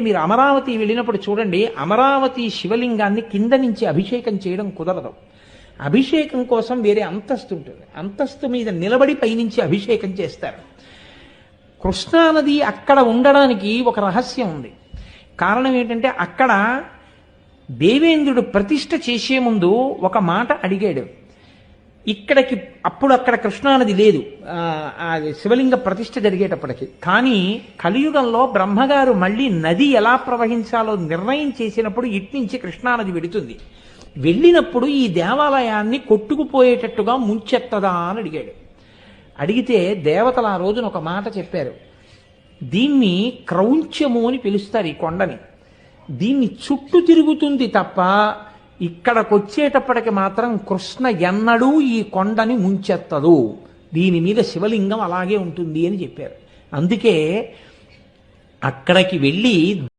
మీరు అమరావతి వెళ్ళినప్పుడు చూడండి, అమరావతి శివలింగాన్ని కింద నుంచి అభిషేకం చేయడం కుదరదు. అభిషేకం కోసం వేరే అంతస్తు ఉంటుంది. అంతస్తు మీద నిలబడి పైనుంచి అభిషేకం చేస్తారు. కృష్ణానది అక్కడ ఉండడానికి ఒక రహస్యం ఉంది. కారణం ఏంటంటే, అక్కడ దేవేంద్రుడు ప్రతిష్ఠ చేసే ముందు ఒక మాట అడిగాడు. ఇక్కడికి అప్పుడు అక్కడ కృష్ణానది లేదు, శివలింగ ప్రతిష్ఠ జరిగేటప్పటికి. కానీ కలియుగంలో బ్రహ్మగారు మళ్ళీ నది ఎలా ప్రవహించాలో నిర్ణయం చేసినప్పుడు ఇట్నుంచి కృష్ణానది వెడుతుంది. వెళ్ళినప్పుడు ఈ దేవాలయాన్ని కొట్టుకుపోయేటట్టుగా ముంచెత్తదా అని అడిగాడు. అడిగితే దేవతలు ఆ రోజున ఒక మాట చెప్పారు. దీన్ని క్రౌంచము అని పిలుస్తారు ఈ కొండని. దీన్ని చుట్టూ తిరుగుతుంది తప్ప ఇక్కడికొచ్చేటప్పటికి మాత్రం కృష్ణ ఎన్నడూ ఈ కొండని ముంచెత్తదు, దీని మీద శివలింగం అలాగే ఉంటుంది అని చెప్పారు. అందుకే అక్కడికి వెళ్ళి